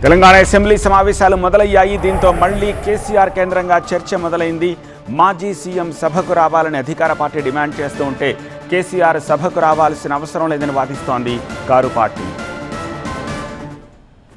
Telangana assembly సమావేశాలు మొదలయ్యాయి. దీంతో మళ్లీ కేసీఆర్ కేంద్రంగా చర్చ మొదలైంది. మాజీ సీఎం సభకు రావాలని అధికార పార్టీ డిమాండ్ చేస్తూ ఉంటే కేసీఆర్ సభకు రావాల్సిన అవసరం లేదని వాదిస్తోంది కారు పార్టీ.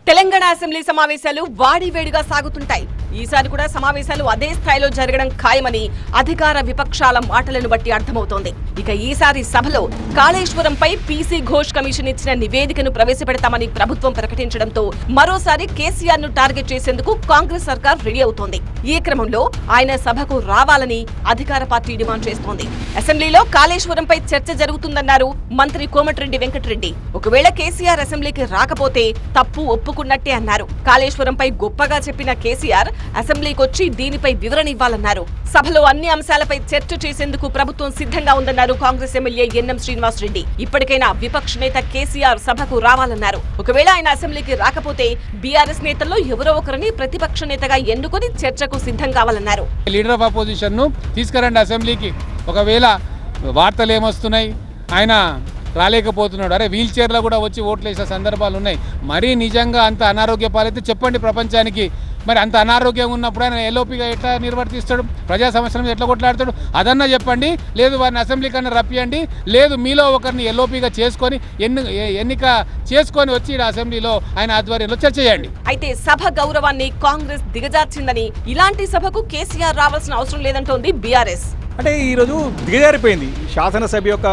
తెలంగాణ అసెంబ్లీ సమావేశాలు వాడివేడిగా సాగుతుంటాయి. ఈసారి కూడా సమావేశాలు అదే స్థాయిలో జరగడం ఖాయమని అధికార విపక్షాల మాటలను బట్టి అర్థమవుతోంది. ఇక ఈసారి సభలో కాళేశ్వరంపై పీసీ ఘోష్ కమిషన్ ఇచ్చిన నివేదికను ప్రవేశపెడతామని ప్రభుత్వం ప్రకటించడంతో మరోసారి కేసీఆర్ ను టార్గెట్ చేసేందుకు కాంగ్రెస్ సర్కార్ రెడీ అవుతోంది. ఈ క్రమంలో ఆయన సభకు రావాలని అధికార పార్టీ డిమాండ్ చేస్తోంది. అసెంబ్లీలో కాళేశ్వరంపై చర్చ జరుగుతుందన్నారు మంత్రి కోమటిరెడ్డి వెంకటరెడ్డి. ఒకవేళ కేసీఆర్ అసెంబ్లీకి రాకపోతే తప్పు ఒప్పుకున్నట్టే అన్నారు. కాళేశ్వరంపై గొప్పగా చెప్పిన కేసీఆర్ అసెంబ్లీకొచ్చి దీనిపై వివరణ ఇవ్వాలన్నారు. సభలో అన్ని అంశాలపై చర్చ చేసేందుకు ప్రభుత్వం సిద్ధంగా ఉందన్నారు కాంగ్రెస్ ఎమ్మెల్యే ఎన్ఎం శ్రీనివాస్ రెడ్డి. ఇప్పటికైనా విపక్ష నేత కేసీఆర్ సభకు రావాలన్నారు. ఒకవేళ ఆయన అసెంబ్లీకి రాకపోతే బీఆర్ఎస్ నేతల్లో ఎవరో ఒకరిని ప్రతిపక్ష నేతగా ఎన్నుకొని చర్చకు సిద్ధం కావాలన్నారు. లీడర్ ఆఫ్ అపోజిషన్ ను తీసుకురండి అసెంబ్లీకి. ఒకవేళ వార్తలు ఏమొస్తున్నాయి, ఆయన రాలేకపోతున్నాడు, అరే వీల్ చైర్లో కూడా వచ్చి ఓట్లు వేసే సందర్భాలు ఉన్నాయి. మరీ నిజంగా అంత అనారోగ్య పాలైతే చెప్పండి ప్రపంచానికి. మరి అంత అనారోగ్యం ఉన్నప్పుడు ఆయన ఎల్ఓపిగా ఎట్లా నిర్వర్తిస్తాడు, ప్రజా సమస్యల మీద ఎట్లా కొట్లాడతాడు, అదన్నా చెప్పండి. లేదు వారిని అసెంబ్లీ కన్నా రప్పియండి, లేదు మీలో ఒకరిని ఎల్ఓపిగా చేసుకొని ఎన్నిక చేసుకొని వచ్చి అసెంబ్లీలో ఆయన ఆధ్వర్యంలో చర్చ చేయండి. అయితే సభ గౌరవాన్ని కాంగ్రెస్ దిగజార్చిందని, ఇలాంటి సభకు కేసీఆర్ రావాల్సిన అవసరం లేదంటోంది బీఆర్ఎస్. అంటే ఈరోజు దిగజారిపోయింది. శాసనసభ యొక్క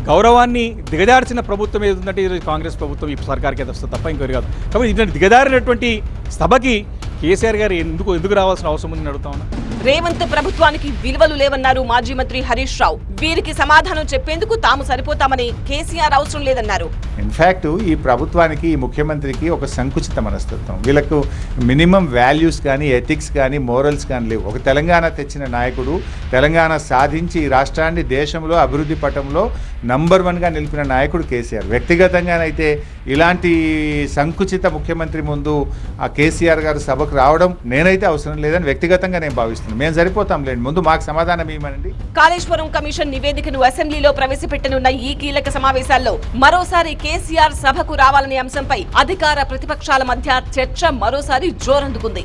గౌరవాన్ని దిగజార్చిన ప్రభుత్వం ఏదంటే ఈరోజు కాంగ్రెస్ ప్రభుత్వం ఈ సర్కార్కి వస్తుంది తప్ప ఇంకోటి కాదు. కాబట్టి ఇటువంటి దిగజారినటువంటి సభకి కేసీఆర్ గారు ఎందుకు రావాల్సిన అవసరం ఉందని అడుగుతా ఉన్నా. రేవంత్ ప్రభుత్వానికి విలువలు లేవన్నారు మాజీ మంత్రి హరీష్ రావు. వీరికి సమాధానం చెప్పేందుకు తాము సరిపోతామని, కేసీఆర్ అవసరం లేదన్నారు. ఇన్ఫ్యాక్ట్ ఈ ప్రభుత్వానికి, ఈ ముఖ్యమంత్రికి ఒక సంకుచిత మనస్తత్వం. వీళ్ళకు మినిమం వాల్యూస్ కానీ, ఎథిక్స్ కానీ, మోరల్స్ కానీ లేవు. ఒక తెలంగాణ తెచ్చిన నాయకుడు, తెలంగాణ సాధించి ఈ రాష్ట్రాన్ని దేశంలో అభివృద్ధి పటంలో నంబర్ 1గా నిలిపిన నాయకుడు కేసీఆర్. వ్యక్తిగతంగానైతే ఇలాంటి సంకుచిత ముఖ్యమంత్రి ముందు ఆ కేసీఆర్ గారు సభకు రావడం నేనైతే అవసరం లేదని వ్యక్తిగతంగా నేను భావిస్తున్నాను. మేము సరిపోతాం లేండి, ముందు మాకు సమాధానం ఇవ్వమనండి. కాళేశ్వరం కమిషన్ నివేదికను అసెంబ్లీలో ప్రవేశపెట్టనున్న ఈ కీలక సమావేశాల్లో మరోసారి కేసీఆర్ సభకు రావాలనే అంశంపై అధికార ప్రతిపక్షాల మధ్య చర్చ మరోసారి జోరందుకుంది.